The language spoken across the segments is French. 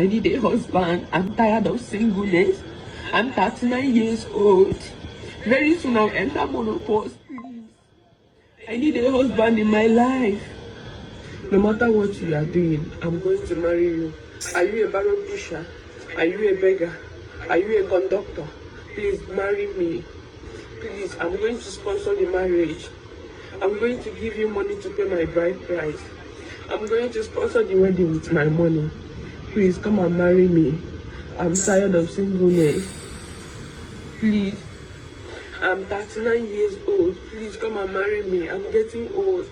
I need a husband. I'm tired of singleness. I'm 39 years old. Very soon I'll enter menopause. Please. I need a husband in my life. No matter what you are doing, I'm going to marry you. Are you a barrel pusher? Are you a beggar? Are you a conductor? Please marry me. Please, I'm going to sponsor the marriage. I'm going to give you money to pay my bride price. I'm going to sponsor the wedding with my money. Please come and marry me. I'm tired of singleness. Please. I'm 39 years old. Please come and marry me. I'm getting old.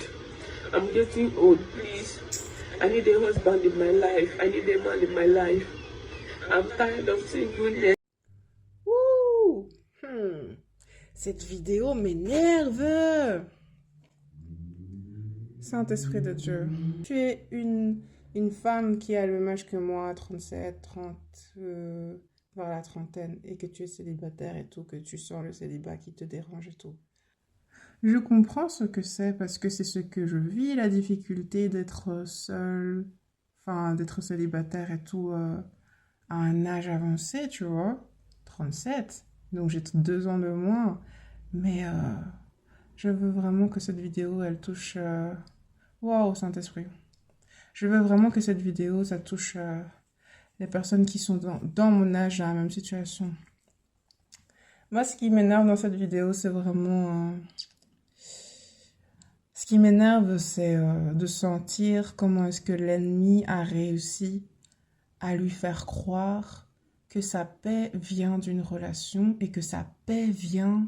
I'm getting old, please. I need a husband in my life. I need a man in my life. I'm tired of singleness. Ouh. Cette vidéo m'énerve. Saint-Esprit de Dieu. Tu es une femme qui a le même âge que moi, 37, 30, vers la trentaine, et que tu es célibataire et tout, que tu sens le célibat qui te dérange et tout. Je comprends ce que c'est parce que c'est ce que je vis, la difficulté d'être seule, enfin d'être célibataire et tout à un âge avancé, tu vois, 37, donc j'ai 2 ans de moins, mais je veux vraiment que cette vidéo, elle touche... Waouh, Saint-Esprit. Je veux vraiment que cette vidéo, ça touche les personnes qui sont dans mon âge, dans la même situation. Moi, ce qui m'énerve dans cette vidéo, c'est vraiment... Ce qui m'énerve, c'est de sentir comment est-ce que l'ennemi a réussi à lui faire croire que sa paix vient d'une relation et que sa paix vient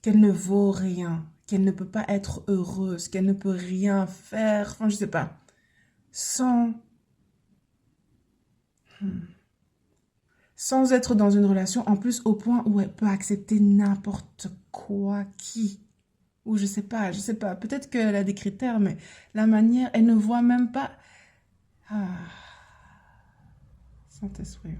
qu'elle ne vaut rien, qu'elle ne peut pas être heureuse, qu'elle ne peut rien faire, enfin je sais pas, sans être dans une relation, en plus au point où elle peut accepter n'importe quoi, ou je sais pas, peut-être qu'elle a des critères, mais la manière, elle ne voit même pas... Ah, Saint-Esprit.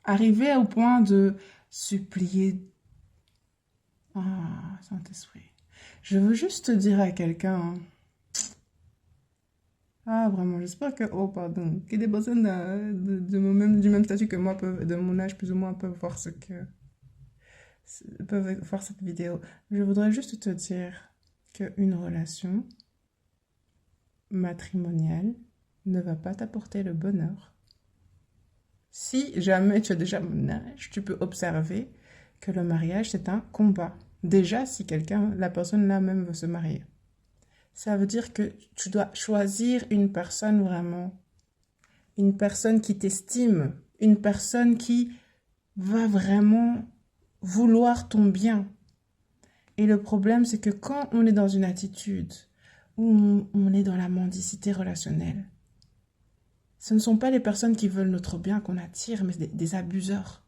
Arriver au point de supplier... Ah, Saint-Esprit. Je veux juste te dire à quelqu'un... Ah, vraiment, j'espère que... Oh, pardon. Que des personnes du même statut que moi, de mon âge plus ou moins, peuvent voir peuvent voir cette vidéo. Je voudrais juste te dire qu'une relation matrimoniale ne va pas t'apporter le bonheur. Si jamais tu as déjà mon âge, tu peux observer que le mariage, c'est un combat. Déjà, si la personne là même veut se marier. Ça veut dire que tu dois choisir une personne vraiment, une personne qui t'estime, une personne qui va vraiment vouloir ton bien. Et le problème, c'est que quand on est dans une attitude où on est dans la mendicité relationnelle, ce ne sont pas les personnes qui veulent notre bien qu'on attire, mais des abuseurs.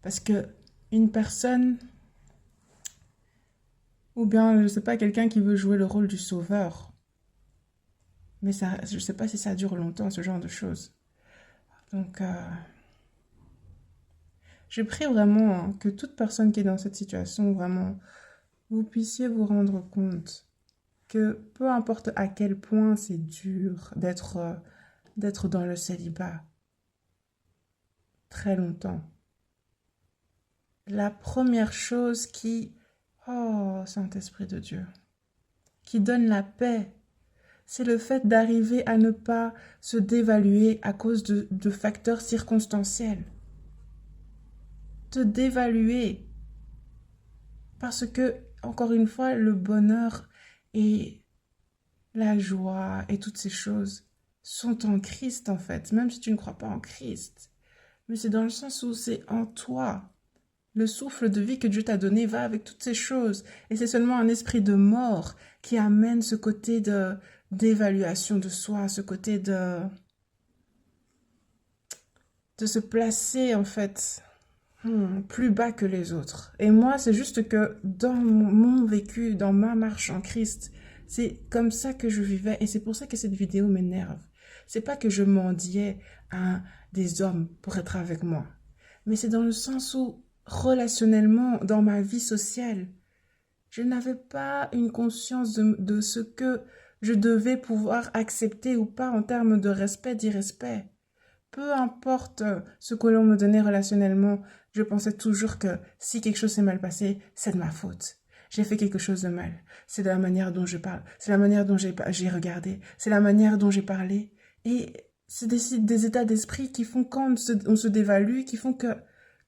Parce que une personne... Ou bien, je ne sais pas, quelqu'un qui veut jouer le rôle du sauveur. Mais ça, je ne sais pas si ça dure longtemps, ce genre de choses. Donc, je prie vraiment que toute personne qui est dans cette situation, vraiment, vous puissiez vous rendre compte que peu importe à quel point c'est dur d'être dans le célibat très longtemps, la première chose qui... Oh, Saint-Esprit de Dieu, qui donne la paix, c'est le fait d'arriver à ne pas se dévaluer à cause de facteurs circonstanciels. Te dévaluer. Parce que, encore une fois, le bonheur et la joie et toutes ces choses sont en Christ, en fait, même si tu ne crois pas en Christ. Mais c'est dans le sens où c'est en toi. Le souffle de vie que Dieu t'a donné va avec toutes ces choses. Et c'est seulement un esprit de mort qui amène ce côté d'évaluation de soi, ce côté de se placer, en fait, plus bas que les autres. Et moi, c'est juste que dans mon vécu, dans ma marche en Christ, c'est comme ça que je vivais. Et c'est pour ça que cette vidéo m'énerve. C'est pas que je mendiais à des hommes pour être avec moi. Mais c'est dans le sens où relationnellement dans ma vie sociale. Je n'avais pas une conscience de ce que je devais pouvoir accepter ou pas en termes de respect, d'irrespect. Peu importe ce que l'on me donnait relationnellement, je pensais toujours que si quelque chose s'est mal passé, c'est de ma faute. J'ai fait quelque chose de mal. C'est de la manière dont je parle. C'est la manière dont j'ai regardé. C'est la manière dont j'ai parlé. Et c'est des états d'esprit qui font quand on se dévalue, qui font que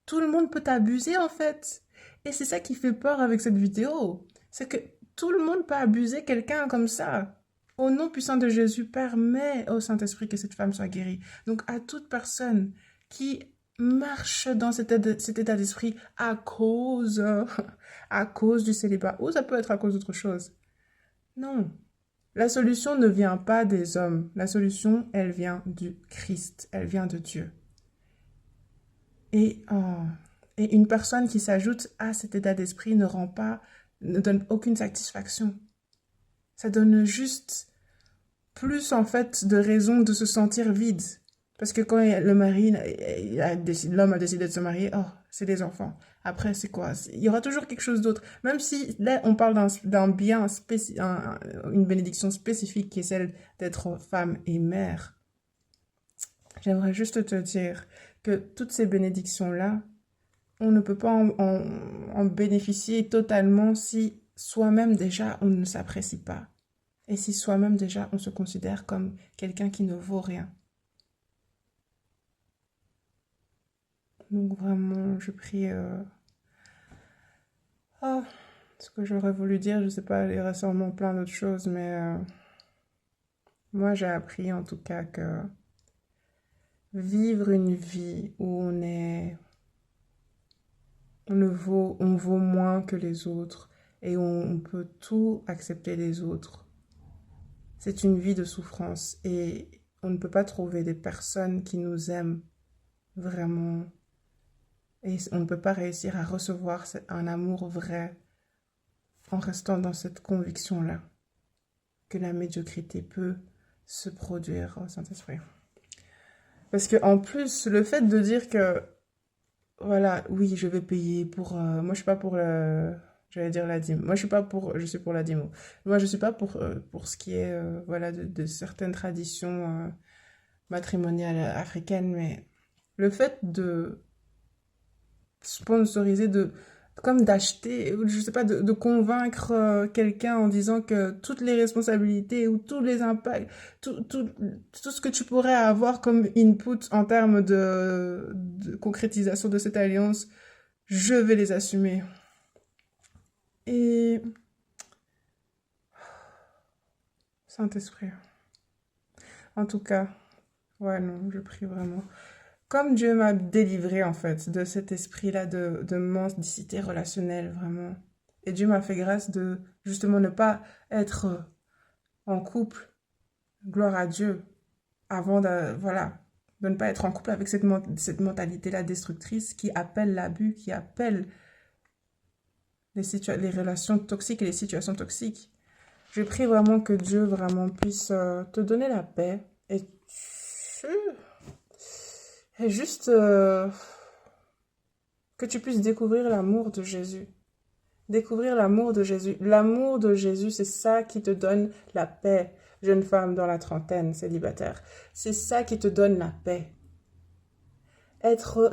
tout le monde peut t'abuser en fait. Et c'est ça qui fait peur avec cette vidéo. C'est que tout le monde peut abuser quelqu'un comme ça. Au nom puissant de Jésus, permets au Saint-Esprit que cette femme soit guérie. Donc à toute personne qui marche dans cet état d'esprit à cause du célibat, ou ça peut être à cause d'autre chose. Non. La solution ne vient pas des hommes. La solution, elle vient du Christ. Elle vient de Dieu. Et une personne qui s'ajoute à cet état d'esprit ne donne aucune satisfaction. Ça donne juste plus, en fait, de raisons de se sentir vide. Parce que quand l'homme a décidé de se marier, oh, c'est des enfants. Après, c'est quoi? Il y aura toujours quelque chose d'autre. Même si, là, on parle d'un bien, une bénédiction spécifique qui est celle d'être femme et mère. J'aimerais juste te dire que toutes ces bénédictions-là, on ne peut pas en bénéficier totalement si soi-même déjà on ne s'apprécie pas. Et si soi-même déjà on se considère comme quelqu'un qui ne vaut rien. Donc vraiment, je prie... ce que j'aurais voulu dire, je ne sais pas, il y aurait sûrement plein d'autres choses, mais moi j'ai appris en tout cas que vivre une vie où on vaut moins que les autres et on peut tout accepter des autres. C'est une vie de souffrance et on ne peut pas trouver des personnes qui nous aiment vraiment et on ne peut pas réussir à recevoir un amour vrai en restant dans cette conviction-là que la médiocrité peut se produire au Saint-Esprit. Parce que en plus, le fait de dire que voilà, oui, je vais payer pour... moi, je suis pas pour j'allais dire la dîme. Moi, je suis pour la dîme. Moi, je suis pas pour ce qui est, voilà, de certaines traditions matrimoniales africaines, mais le fait de sponsoriser, comme d'acheter, je sais pas, de convaincre quelqu'un en disant que toutes les responsabilités ou tous les impacts, tout ce que tu pourrais avoir comme input en termes de concrétisation de cette alliance, je vais les assumer. Et Saint-Esprit. En tout cas, ouais, non, je prie vraiment. Comme Dieu m'a délivré en fait de cet esprit-là de mendicité relationnelle, vraiment. Et Dieu m'a fait grâce de justement ne pas être en couple, gloire à Dieu, avant de ne pas être en couple avec cette mentalité-là destructrice qui appelle l'abus, qui appelle les relations toxiques et les situations toxiques. Je prie vraiment que Dieu vraiment puisse te donner la paix et juste que tu puisses découvrir l'amour de Jésus. Découvrir l'amour de Jésus. L'amour de Jésus, c'est ça qui te donne la paix, jeune femme dans la trentaine, célibataire. C'est ça qui te donne la paix.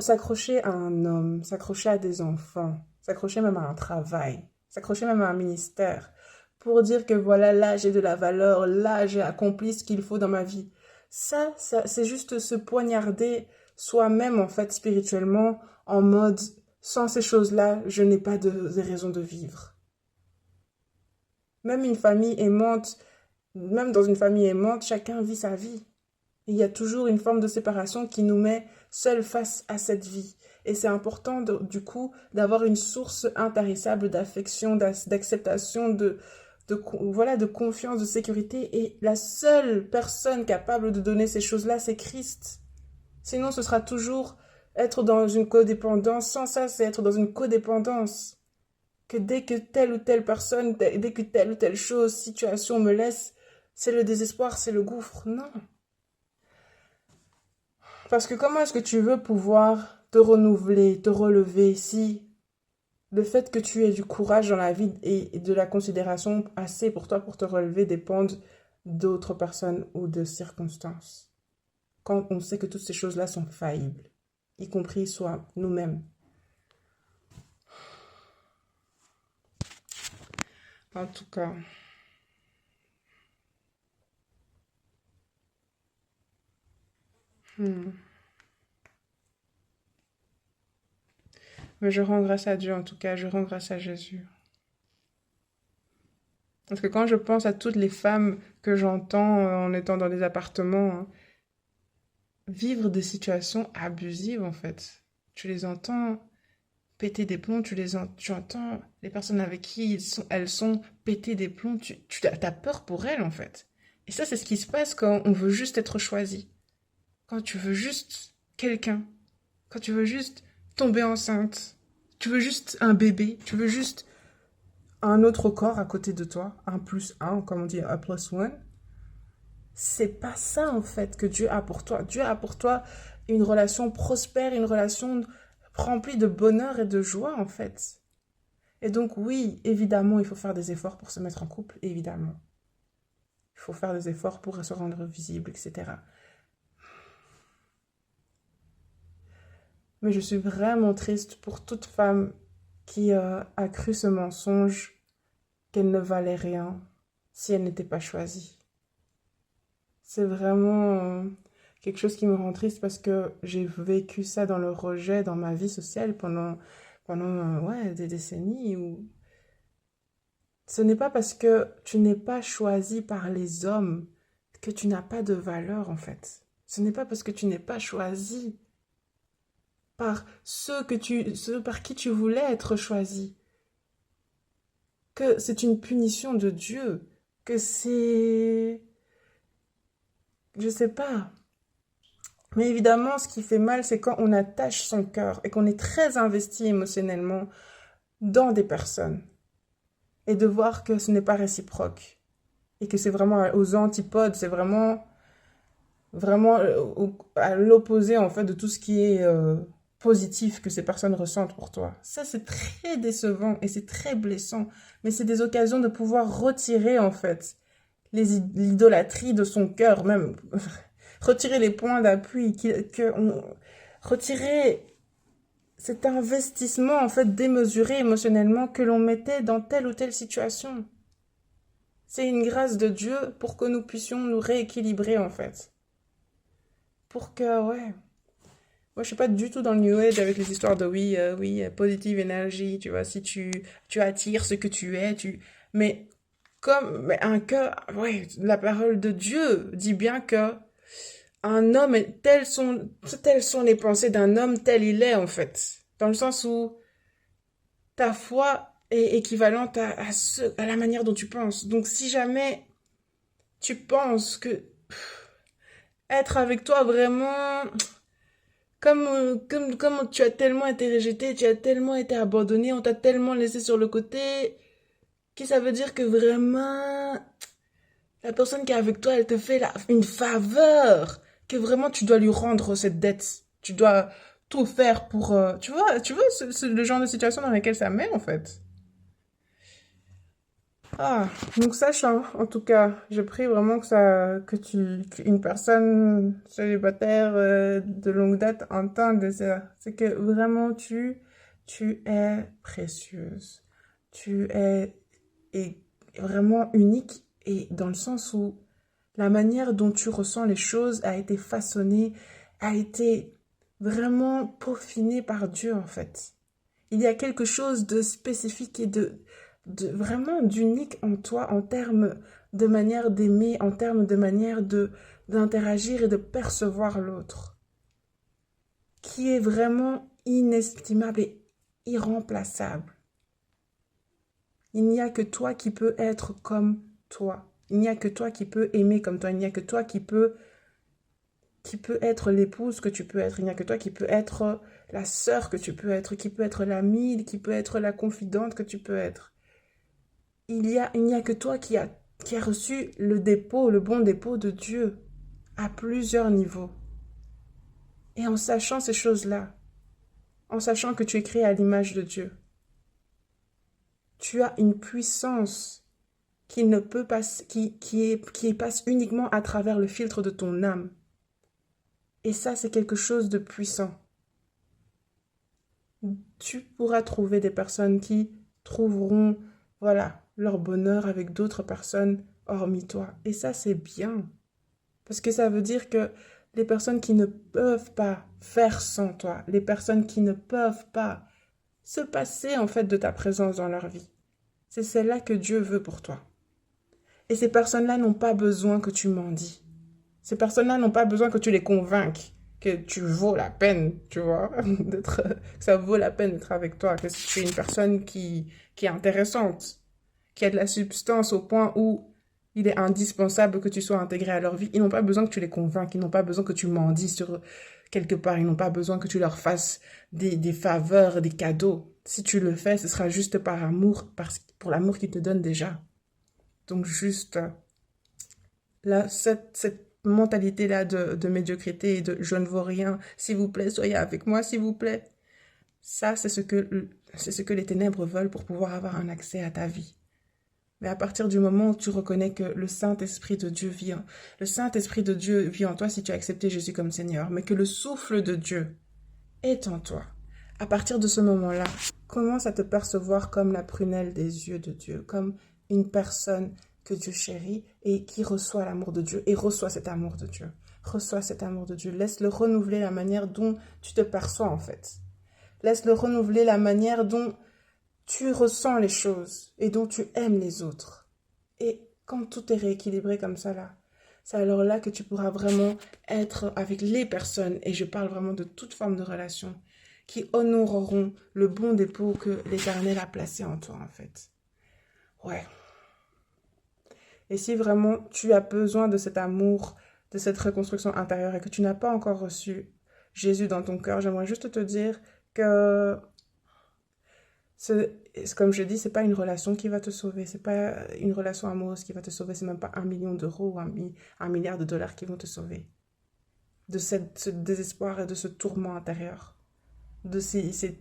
S'accrocher à un homme, s'accrocher à des enfants, s'accrocher même à un travail, s'accrocher même à un ministère, pour dire que voilà, là j'ai de la valeur, là j'ai accompli ce qu'il faut dans ma vie. Ça c'est juste se poignarder soi-même en fait spirituellement en mode sans ces choses-là, je n'ai pas de raison de vivre. Même une famille aimante, même dans une famille aimante, chacun vit sa vie. Il y a toujours une forme de séparation qui nous met seuls face à cette vie. Et c'est important du coup d'avoir une source intarissable d'affection, d'acceptation, de confiance, de sécurité. Et la seule personne capable de donner ces choses-là, c'est Christ. Sinon, ce sera toujours être dans une codépendance. Sans ça, c'est être dans une codépendance. Que dès que telle ou telle personne, dès que telle ou telle chose, situation me laisse, c'est le désespoir, c'est le gouffre. Non. Parce que comment est-ce que tu veux pouvoir te renouveler, te relever, si le fait que tu aies du courage dans la vie et de la considération assez pour toi pour te relever dépendent d'autres personnes ou de circonstances. Quand on sait que toutes ces choses-là sont faillibles, y compris soit nous-mêmes. En tout cas, mais je rends grâce à Dieu, en tout cas, je rends grâce à Jésus. Parce que quand je pense à toutes les femmes que j'entends en étant dans des appartements, hein, vivre des situations abusives, en fait. Tu les entends péter des plombs, tu entends les personnes avec qui elles sont péter des plombs, tu as peur pour elles, en fait. Et ça, c'est ce qui se passe quand on veut juste être choisi. Quand tu veux juste quelqu'un. Quand tu veux juste tomber enceinte. Tu veux juste un bébé. Tu veux juste un autre corps à côté de toi. Un plus un, comme on dit, un plus one. C'est pas ça, en fait, que Dieu a pour toi. Dieu a pour toi une relation prospère, une relation remplie de bonheur et de joie, en fait. Et donc, oui, évidemment, il faut faire des efforts pour se mettre en couple, évidemment. Il faut faire des efforts pour se rendre visible, etc. Mais je suis vraiment triste pour toute femme qui a cru ce mensonge qu'elle ne valait rien si elle n'était pas choisie. C'est vraiment quelque chose qui me rend triste parce que j'ai vécu ça dans le rejet, dans ma vie sociale pendant ouais, des décennies. Où ce n'est pas parce que tu n'es pas choisi par les hommes que tu n'as pas de valeur, en fait. Ce n'est pas parce que tu n'es pas choisi par ceux par qui tu voulais être choisi que c'est une punition de Dieu, que c'est... Je sais pas. Mais évidemment, ce qui fait mal, c'est quand on attache son cœur et qu'on est très investi émotionnellement dans des personnes. Et de voir que ce n'est pas réciproque. Et que c'est vraiment aux antipodes, c'est vraiment à l'opposé, en fait, de tout ce qui est positif que ces personnes ressentent pour toi. Ça, c'est très décevant et c'est très blessant. Mais c'est des occasions de pouvoir retirer, en fait, l'idolâtrie de son cœur, même retirer les points d'appui, retirer cet investissement, en fait, démesuré émotionnellement que l'on mettait dans telle ou telle situation. C'est une grâce de Dieu pour que nous puissions nous rééquilibrer, en fait. Pour que, ouais. Moi, je suis pas du tout dans le New Age avec les histoires de oui, positive énergie, tu vois, si tu attires ce que tu es, mais mais un cœur, ouais, la parole de Dieu dit bien que un homme, telles sont les pensées d'un homme, tel il est, en fait. Dans le sens où ta foi est équivalente à la manière dont tu penses. Donc, si jamais tu penses que être avec toi vraiment, comme tu as tellement été rejeté, tu as tellement été abandonné, on t'a tellement laissé sur le côté, que ça veut dire que vraiment, la personne qui est avec toi, elle te fait une faveur, que vraiment tu dois lui rendre cette dette. Tu dois tout faire pour... tu vois, c'est le genre de situation dans laquelle ça met, en fait. Ah, donc sache, hein, en tout cas, je prie vraiment qu'une personne célibataire de longue date entende ça. C'est que vraiment tu es précieuse. Tu es vraiment unique et dans le sens où la manière dont tu ressens les choses a été façonnée, a été vraiment peaufinée par Dieu, en fait. Il y a quelque chose de spécifique et de vraiment d'unique en toi en termes de manière d'aimer, en termes de manière d'interagir et de percevoir l'autre, qui est vraiment inestimable et irremplaçable. Il n'y a que toi qui peux être comme toi. Il n'y a que toi qui peux aimer comme toi. Il n'y a que toi qui peut être l'épouse que tu peux être. Il n'y a que toi qui peux être la sœur que tu peux être, qui peut être l'amie, qui peut être la confidente que tu peux être. Il n'y a que toi qui a reçu le bon dépôt de Dieu à plusieurs niveaux. Et en sachant ces choses-là, en sachant que tu es créé à l'image de Dieu. Tu as une puissance qui ne peut pas, qui passe uniquement à travers le filtre de ton âme. Et ça, c'est quelque chose de puissant. Tu pourras trouver des personnes qui trouveront, voilà, leur bonheur avec d'autres personnes hormis toi. Et ça, c'est bien. Parce que ça veut dire que les personnes qui ne peuvent pas faire sans toi, les personnes qui ne peuvent pas se passer en fait de ta présence dans leur vie, c'est celle-là que Dieu veut pour toi. Et ces personnes-là n'ont pas besoin que tu mendis. Ces personnes-là n'ont pas besoin que tu les convainques que tu vaux la peine, tu vois, que ça vaut la peine d'être avec toi, que tu es une personne qui est intéressante, qui a de la substance au point où il est indispensable que tu sois intégré à leur vie. Ils n'ont pas besoin que tu les convainques, ils n'ont pas besoin que tu mendis sur quelque part, ils n'ont pas besoin que tu leur fasses des faveurs, des cadeaux. Si tu le fais, ce sera juste par amour, pour l'amour qu'ils te donnent déjà. Donc juste, là, cette mentalité-là de médiocrité et de je ne vaux rien, s'il vous plaît, soyez avec moi, s'il vous plaît. Ça, c'est ce que les ténèbres veulent pour pouvoir avoir un accès à ta vie. Mais à partir du moment où tu reconnais que le Saint-Esprit de Dieu le Saint-Esprit de Dieu vit en toi si tu as accepté Jésus comme Seigneur, mais que le souffle de Dieu est en toi. À partir de ce moment-là, commence à te percevoir comme la prunelle des yeux de Dieu, comme une personne que Dieu chérit et qui reçoit l'amour de Dieu et reçoit cet amour de Dieu. Reçois cet amour de Dieu. Laisse-le renouveler la manière dont tu te perçois en fait. Laisse-le renouveler la manière dont tu ressens les choses et dont tu aimes les autres. Et quand tout est rééquilibré comme ça là, c'est alors là que tu pourras vraiment être avec les personnes, et je parle vraiment de toute forme de relation, qui honoreront le bon dépôt que l'Éternel a placé en toi en fait. Ouais. Et si vraiment tu as besoin de cet amour, de cette reconstruction intérieure et que tu n'as pas encore reçu Jésus dans ton cœur, j'aimerais juste te dire que comme je dis, c'est pas une relation qui va te sauver, c'est pas une relation amoureuse qui va te sauver, c'est même pas 1 million d'euros ou 1 milliard de dollars qui vont te sauver. De ce désespoir et de ce tourment intérieur, de ces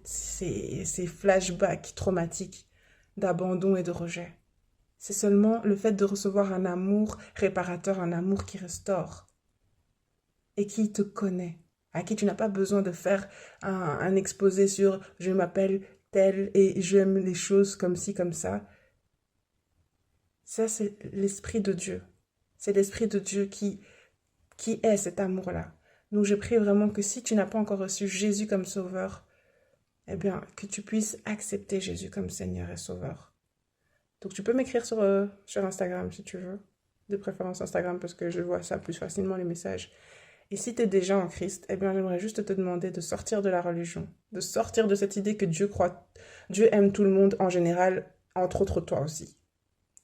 flashbacks traumatiques d'abandon et de rejet. C'est seulement le fait de recevoir un amour réparateur, un amour qui restaure et qui te connaît, à qui tu n'as pas besoin de faire un exposé sur « je m'appelle tel et j'aime les choses comme ci, comme ça ». Ça, c'est l'Esprit de Dieu. C'est l'Esprit de Dieu qui est cet amour-là. Donc, je prie vraiment que si tu n'as pas encore reçu Jésus comme Sauveur, eh bien, que tu puisses accepter Jésus comme Seigneur et Sauveur. Donc, tu peux m'écrire sur Instagram si tu veux. De préférence Instagram parce que je vois ça plus facilement les messages. Et si tu es déjà en Christ, eh bien, j'aimerais juste te demander de sortir de la religion, de sortir de cette idée que Dieu aime tout le monde en général, entre autres toi aussi.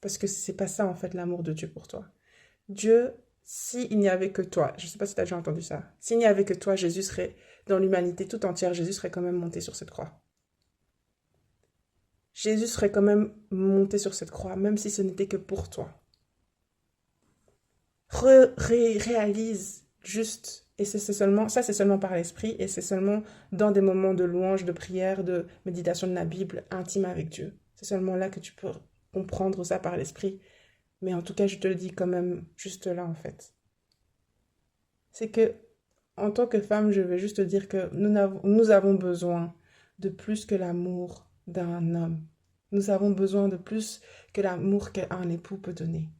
Parce que c'est pas ça, en fait, l'amour de Dieu pour toi. Dieu, s'il n'y avait que toi, je sais pas si tu as déjà entendu ça, s'il n'y avait que toi, Jésus serait, dans l'humanité tout entière, Jésus serait quand même monté sur cette croix. Jésus serait quand même monté sur cette croix, même si ce n'était que pour toi. Réalise juste, et c'est seulement par l'esprit, et c'est seulement dans des moments de louange, de prière, de méditation de la Bible intime avec Dieu. C'est seulement là que tu peux comprendre ça par l'esprit. Mais en tout cas, je te le dis quand même juste là, en fait. C'est que, en tant que femme, je vais juste te dire que nous avons besoin de plus que l'amour d'un homme. Nous avons besoin de plus que l'amour qu'un époux peut donner.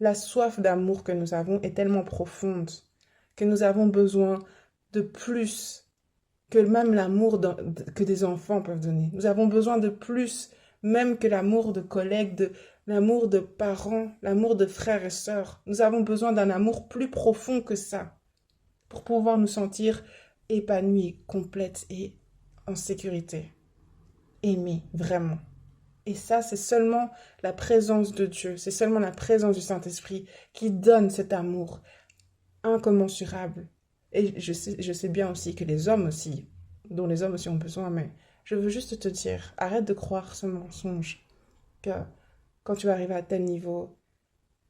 La soif d'amour que nous avons est tellement profonde que nous avons besoin de plus que même l'amour que des enfants peuvent donner. Nous avons besoin de plus même que l'amour de collègues, l'amour de parents, l'amour de frères et sœurs. Nous avons besoin d'un amour plus profond que ça pour pouvoir nous sentir épanouis, complètes et en sécurité. Aimés, vraiment. Et ça, c'est seulement la présence de Dieu, c'est seulement la présence du Saint-Esprit qui donne cet amour incommensurable. Et je sais bien aussi que les hommes aussi, dont les hommes aussi ont besoin, mais je veux juste te dire, arrête de croire ce mensonge que quand tu vas arriver à tel niveau,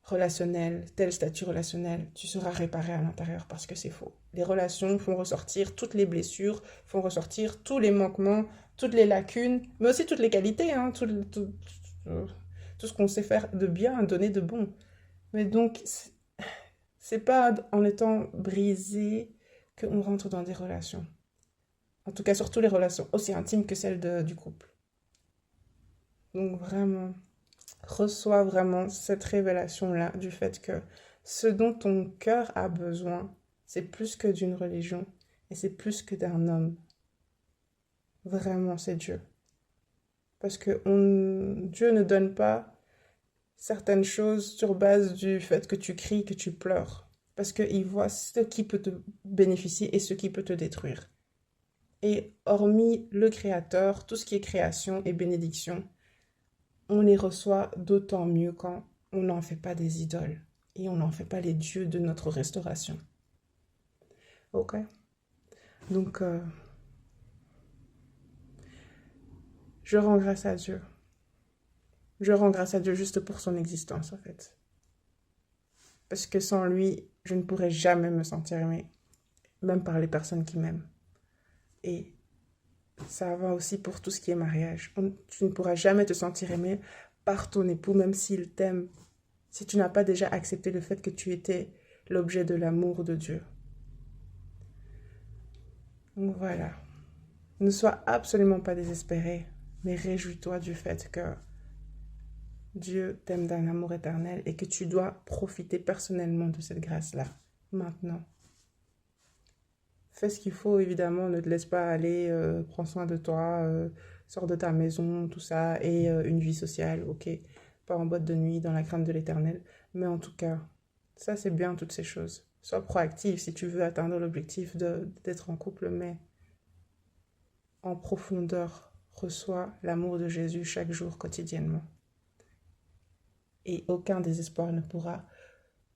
relationnel, tel statut relationnel, tu seras réparé à l'intérieur parce que c'est faux. Les relations font ressortir toutes les blessures, font ressortir tous les manquements, toutes les lacunes, mais aussi toutes les qualités, hein, tout ce qu'on sait faire de bien, donner de bon. Mais donc, c'est pas en étant brisé qu'on rentre dans des relations. En tout cas, surtout les relations aussi intimes que celles du couple. Donc vraiment, reçois vraiment cette révélation-là du fait que ce dont ton cœur a besoin, c'est plus que d'une religion et c'est plus que d'un homme. Vraiment, c'est Dieu. Parce que Dieu ne donne pas certaines choses sur base du fait que tu cries, que tu pleures. Parce qu'il voit ce qui peut te bénéficier et ce qui peut te détruire. Et hormis le Créateur, tout ce qui est création et bénédiction, on les reçoit d'autant mieux quand on n'en fait pas des idoles et on n'en fait pas les dieux de notre restauration. Ok? Donc, je rends grâce à Dieu. Je rends grâce à Dieu juste pour son existence, en fait. Parce que sans lui, je ne pourrais jamais me sentir aimée, même par les personnes qui m'aiment. Et ça va aussi pour tout ce qui est mariage. Tu ne pourras jamais te sentir aimé par ton époux, même s'il t'aime, si tu n'as pas déjà accepté le fait que tu étais l'objet de l'amour de Dieu. Donc voilà. Ne sois absolument pas désespéré, mais réjouis-toi du fait que Dieu t'aime d'un amour éternel et que tu dois profiter personnellement de cette grâce-là, maintenant. Fais ce qu'il faut, évidemment, ne te laisse pas aller, prends soin de toi, sors de ta maison, tout ça, et une vie sociale, ok, pas en boîte de nuit, dans la crainte de l'éternel, mais en tout cas, ça c'est bien toutes ces choses. Sois proactif si tu veux atteindre l'objectif d'être en couple, mais en profondeur, reçois l'amour de Jésus chaque jour, quotidiennement. Et aucun désespoir ne pourra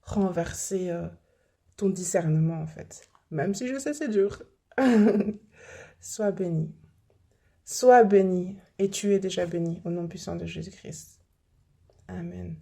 renverser ton discernement, en fait. Même si je sais c'est dur. Sois béni. Sois béni et tu es déjà béni au nom puissant de Jésus-Christ. Amen.